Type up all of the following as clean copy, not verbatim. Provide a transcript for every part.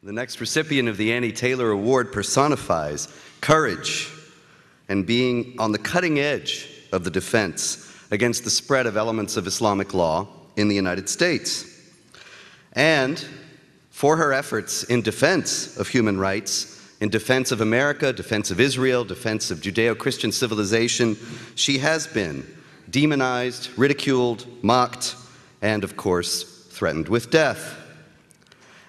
The next recipient of the Annie Taylor Award personifies courage and being on the cutting edge of the defense against the spread of elements of Islamic law in the United States. And for her efforts in defense of human rights, in defense of America, defense of Israel, defense of Judeo-Christian civilization, she has been demonized, ridiculed, mocked, and of course, threatened with death.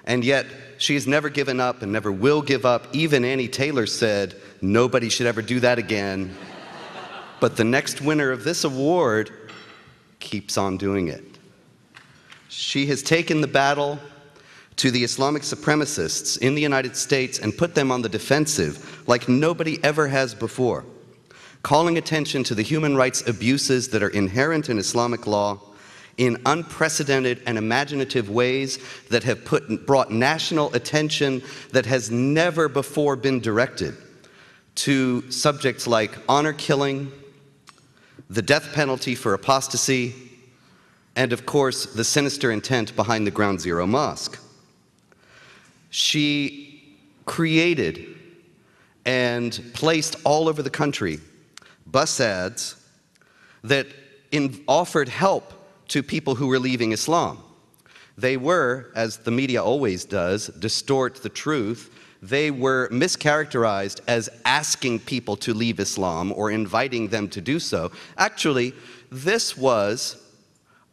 And yet, she has never given up and never will give up. Even Annie Taylor said, nobody should ever do that again. But the next winner of this award keeps on doing it. She has taken the battle to the Islamic supremacists in the United States and put them on the defensive like nobody ever has before, calling attention to the human rights abuses that are inherent in Islamic law in unprecedented and imaginative ways that have brought national attention that has never before been directed to subjects like honor killing, the death penalty for apostasy, and of course, the sinister intent behind the Ground Zero Mosque. She created and placed all over the country bus ads that offered help to people who were leaving Islam. They were, as the media always does, distort the truth. They were mischaracterized as asking people to leave Islam or inviting them to do so. Actually, this was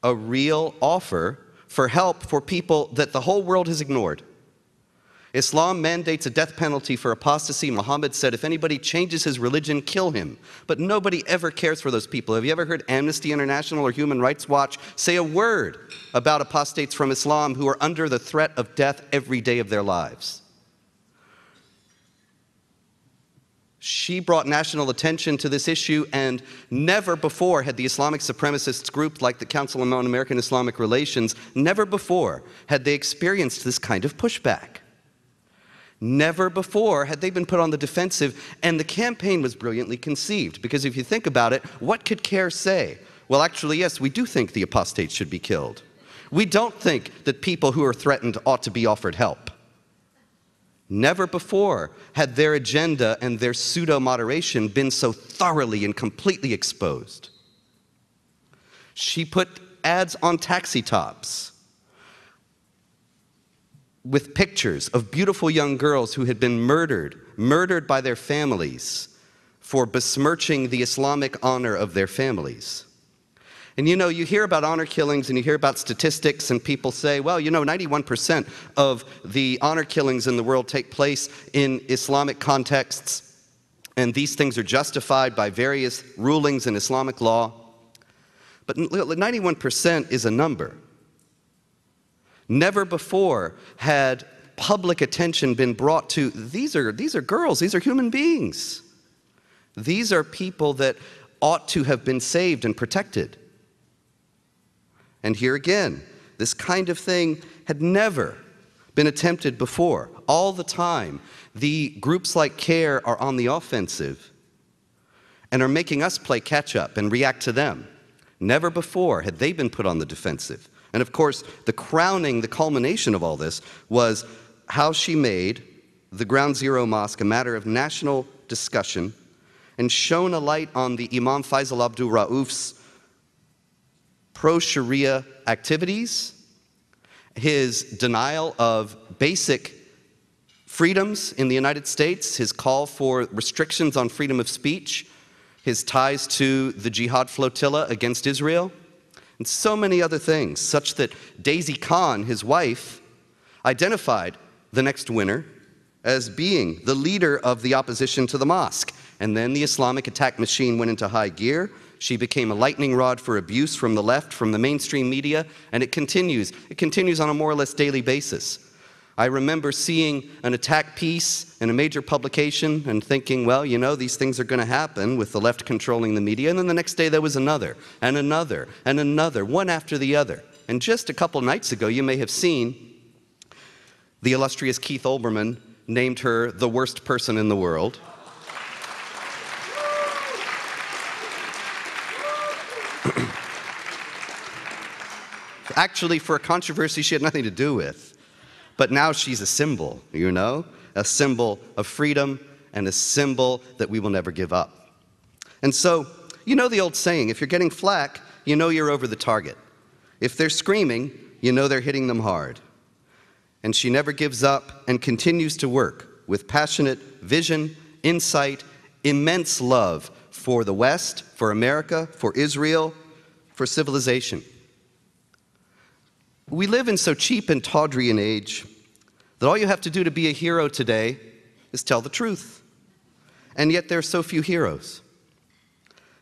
a real offer for help for people that the whole world has ignored. Islam mandates a death penalty for apostasy. Muhammad said, if anybody changes his religion, kill him. But nobody ever cares for those people. Have you ever heard Amnesty International or Human Rights Watch say a word about apostates from Islam who are under the threat of death every day of their lives? She brought national attention to this issue, and never before had the Islamic supremacist group like the Council on American Islamic Relations, never before had they experienced this kind of pushback. Never before had they been put on the defensive, and the campaign was brilliantly conceived, because if you think about it, what could CARE say? Well, actually, yes, we do think the apostates should be killed. We don't think that people who are threatened ought to be offered help. Never before had their agenda and their pseudo-moderation been so thoroughly and completely exposed. She put ads on taxi tops with pictures of beautiful young girls who had been murdered by their families for besmirching the Islamic honor of their families. And you know, you hear about honor killings and you hear about statistics, and people say, well, you know, 91% of the honor killings in the world take place in Islamic contexts, and these things are justified by various rulings in Islamic law. But 91% is a number. Never before had public attention been brought to, these are girls, these are human beings. These are people that ought to have been saved and protected. And here again, this kind of thing had never been attempted before. All the time, the groups like CARE are on the offensive and are making us play catch up and react to them. Never before had they been put on the defensive. And of course, the culmination of all this was how she made the Ground Zero Mosque a matter of national discussion and shone a light on the Imam Faisal Abdul Rauf's pro-Sharia activities, his denial of basic freedoms in the United States, his call for restrictions on freedom of speech, his ties to the jihad flotilla against Israel, and so many other things, such that Daisy Khan, his wife, identified the next winner as being the leader of the opposition to the mosque. And then the Islamic attack machine went into high gear. She became a lightning rod for abuse from the left, from the mainstream media, and it continues. It continues on a more or less daily basis. I remember seeing an attack piece in a major publication and thinking, well, you know, these things are going to happen with the left controlling the media. And then the next day there was another, and another, and another, one after the other. And just a couple nights ago, you may have seen the illustrious Keith Olbermann named her the worst person in the world. Actually, for a controversy she had nothing to do with. But now she's a symbol, you know? A symbol of freedom and a symbol that we will never give up. And so, you know the old saying, if you're getting flack, you know you're over the target. If they're screaming, you know they're hitting them hard. And she never gives up and continues to work with passionate vision, insight, immense love for the West, for America, for Israel, for civilization. We live in so cheap and tawdry an age that all you have to do to be a hero today is tell the truth. And yet there are so few heroes.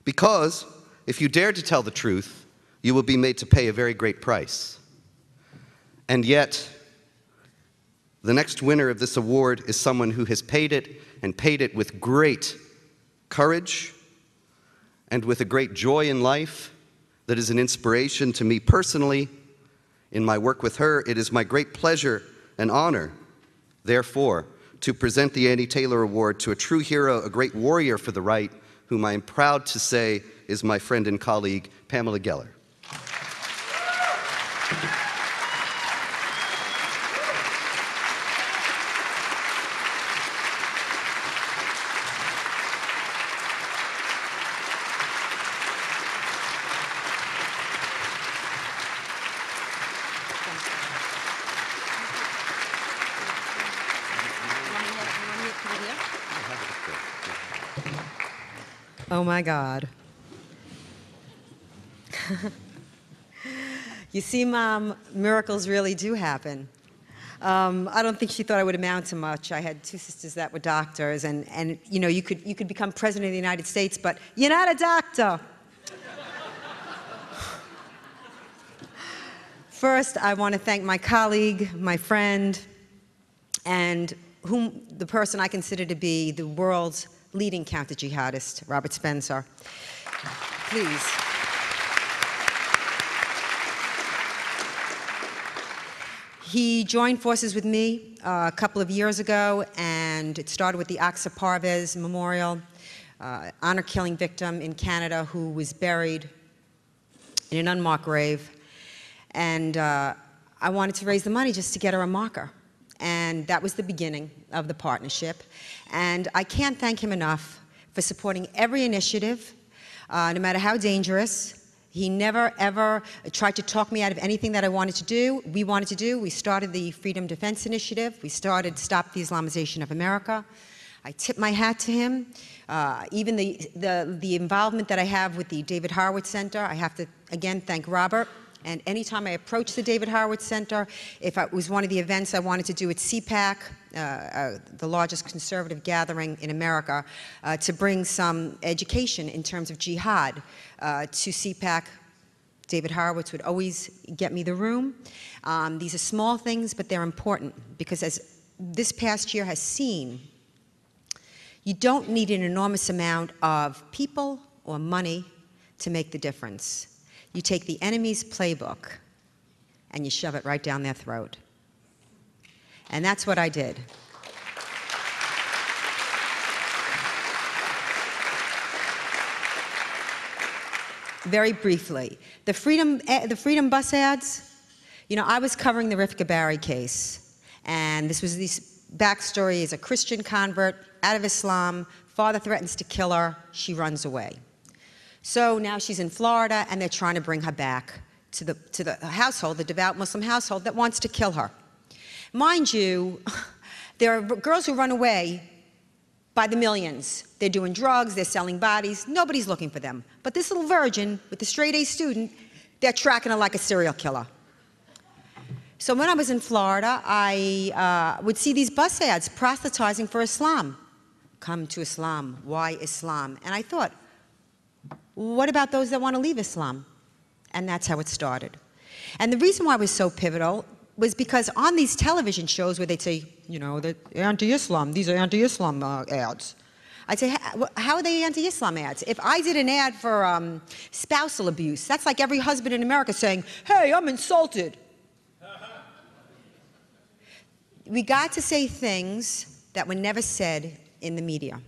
Because if you dare to tell the truth, you will be made to pay a very great price. And yet, the next winner of this award is someone who has paid it, and paid it with great courage and with a great joy in life that is an inspiration to me personally. In my work with her, it is my great pleasure and honor, therefore, to present the Annie Taylor Award to a true hero, a great warrior for the right, whom I am proud to say is my friend and colleague, Pamela Geller. Oh my God. You see, Mom, miracles really do happen. I don't think she thought I would amount to much. I had two sisters that were doctors, and you know, you could become president of the United States, but you're not a doctor. First, I want to thank my colleague, my friend, and the person I consider to be the world's leading counter-jihadist, Robert Spencer. Please. He joined forces with me a couple of years ago, and it started with the Aqsa Parvez Memorial, honor-killing victim in Canada who was buried in an unmarked grave. And I wanted to raise the money just to get her a marker. And that was the beginning of the partnership. And I can't thank him enough for supporting every initiative, no matter how dangerous. He never, ever tried to talk me out of anything that I wanted to do. We started the Freedom Defense Initiative. We started Stop the Islamization of America. I tip my hat to him. Even the involvement that I have with the David Horowitz Center, I have to, again, thank Robert. And anytime I approach the David Horowitz Center, if it was one of the events I wanted to do at CPAC, the largest conservative gathering in America, to bring some education in terms of jihad to CPAC, David Horowitz would always get me the room. These are small things, but they're important, because as this past year has seen, you don't need an enormous amount of people or money to make the difference. You take the enemy's playbook and you shove it right down their throat. And that's what I did. Very briefly, the Freedom bus ads, you know, I was covering the Rifka Barry case, and this was this backstory is a Christian convert out of Islam, father threatens to kill her, she runs away. So now she's in Florida, and they're trying to bring her back to the household, the devout Muslim household that wants to kill her. Mind you, there are girls who run away by the millions. They're doing drugs, they're selling bodies, nobody's looking for them. But this little virgin with the straight-A student, they're tracking her like a serial killer. So when I was in Florida, I would see these bus ads proselytizing for Islam. Come to Islam, why Islam? And I thought, what about those that want to leave Islam? And that's how it started. And the reason why it was so pivotal was because on these television shows where they'd say, you know, they're anti-Islam, these are anti-Islam ads. I'd say, how are they anti-Islam ads? If I did an ad for spousal abuse, that's like every husband in America saying, hey, I'm insulted. We got to say things that were never said in the media.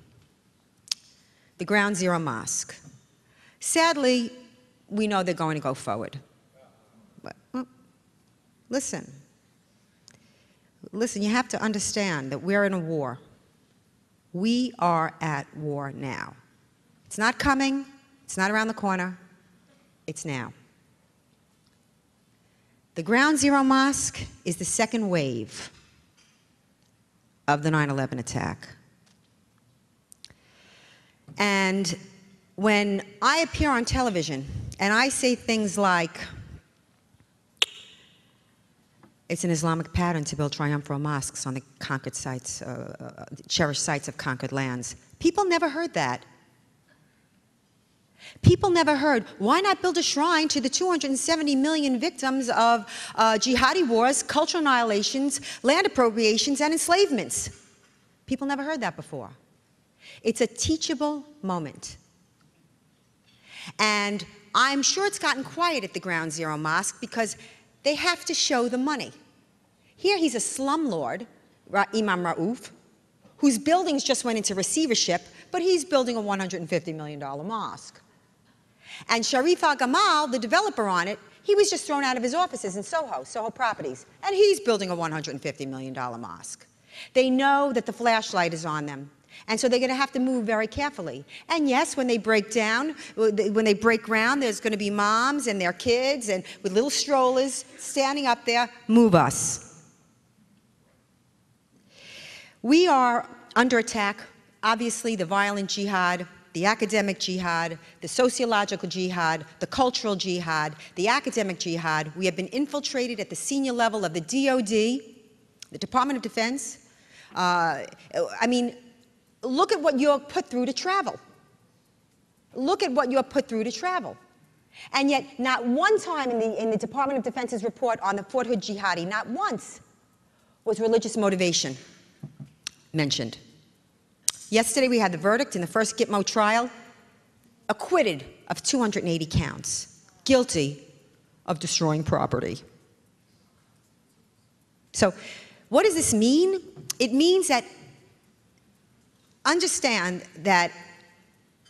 The Ground Zero Mosque. Sadly, we know they're going to go forward. But, well, listen, Listen, you have to understand that we're in a war. We are at war now. It's not coming. It's not around the corner. It's now. The Ground Zero Mosque is the second wave of the 9/11 attack. And when I appear on television and I say things like, it's an Islamic pattern to build triumphal mosques on the conquered sites, cherished sites of conquered lands, people never heard that. People never heard, why not build a shrine to the 270 million victims of jihadi wars, cultural annihilations, land appropriations, and enslavements? People never heard that before. It's a teachable moment. And I'm sure it's gotten quiet at the Ground Zero Mosque because they have to show the money. Here he's a slumlord, Imam Raouf, whose buildings just went into receivership, but he's building a $150 million mosque. And Sharif Al-Gamal, the developer on it, he was just thrown out of his offices in Soho Properties, and he's building a $150 million mosque. They know that the flashlight is on them, and so they're going to have to move very carefully. And yes, when they break ground, there's going to be moms and their kids and with little strollers standing up there, move us. We are under attack, obviously, the violent jihad, the academic jihad, the sociological jihad, the cultural jihad, the academic jihad. We have been infiltrated at the senior level of the DOD, the Department of Defense. I mean, look at what you're put through to travel. Look at what you're put through to travel. And yet, not one time in the Department of Defense's report on the Fort Hood jihadi, not once was religious motivation mentioned. Yesterday, we had the verdict in the first Gitmo trial, acquitted of 280 counts, guilty of destroying property. So what does this mean? It means that, understand that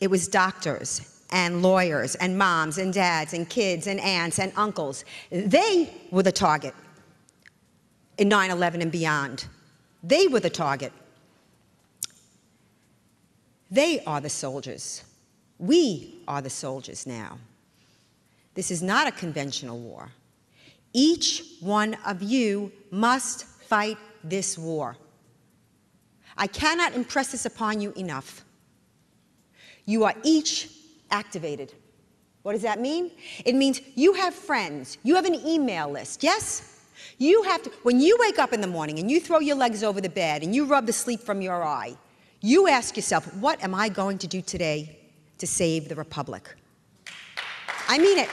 it was doctors and lawyers and moms and dads and kids and aunts and uncles. They were the target in 9/11 and beyond. They were the target. They are the soldiers. We are the soldiers now. This is not a conventional war. Each one of you must fight this war. I cannot impress this upon you enough. You are each activated. What does that mean? It means you have friends. You have an email list, yes? You have to, when you wake up in the morning and you throw your legs over the bed and you rub the sleep from your eye, you ask yourself, what am I going to do today to save the Republic? I mean it.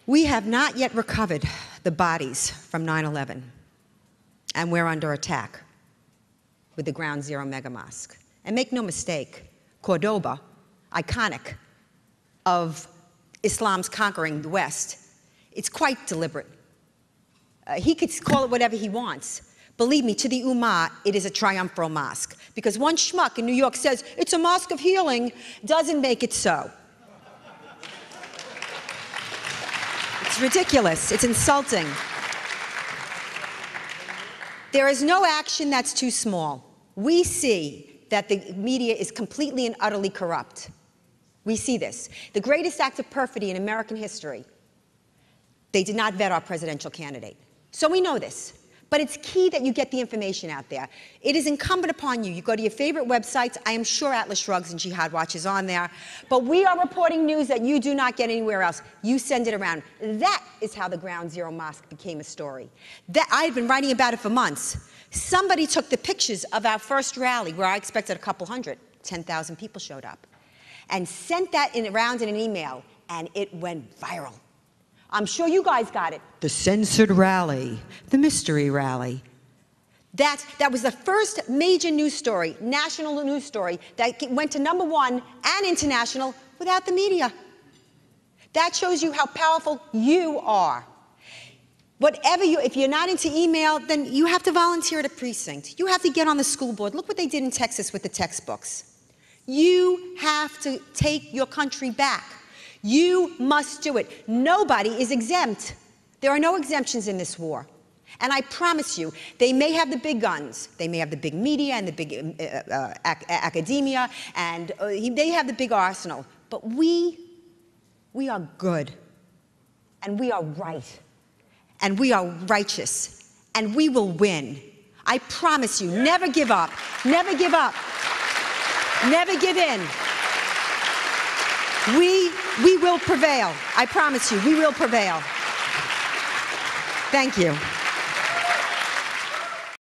We have not yet recovered the bodies from 9/11, and we're under attack with the Ground Zero mega mosque. And make no mistake, Cordoba, iconic of Islam's conquering the West, it's quite deliberate. He could call it whatever he wants. Believe me, to the Ummah, it is a triumphal mosque. Because one schmuck in New York says, it's a mosque of healing, doesn't make it so. It's ridiculous. It's insulting. There is no action that's too small. We see that the media is completely and utterly corrupt. We see this. The greatest act of perfidy in American history, they did not vet our presidential candidate. So we know this. But it's key that you get the information out there. It is incumbent upon you. You go to your favorite websites. I am sure Atlas Shrugs and Jihad Watch is on there. But we are reporting news that you do not get anywhere else. You send it around. That is how the Ground Zero Mosque became a story. I've been writing about it for months. Somebody took the pictures of our first rally, where I expected a couple hundred. 10,000 people showed up. And sent that around in an email, and it went viral. I'm sure you guys got it. The censored rally, the mystery rally. That was the first major news story, national news story, that went to #1 and international without the media. That shows you how powerful you are. If you're not into email, then you have to volunteer at a precinct. You have to get on the school board. Look what they did in Texas with the textbooks. You have to take your country back. You must do it. Nobody is exempt. There are no exemptions in this war. And I promise you, they may have the big guns. They may have the big media and the big academia, and they have the big arsenal. But we are good, and we are right, and we are righteous, and we will win. I promise you, never give up. Never give up. Never give in. We will prevail. I promise you, we will prevail. Thank you.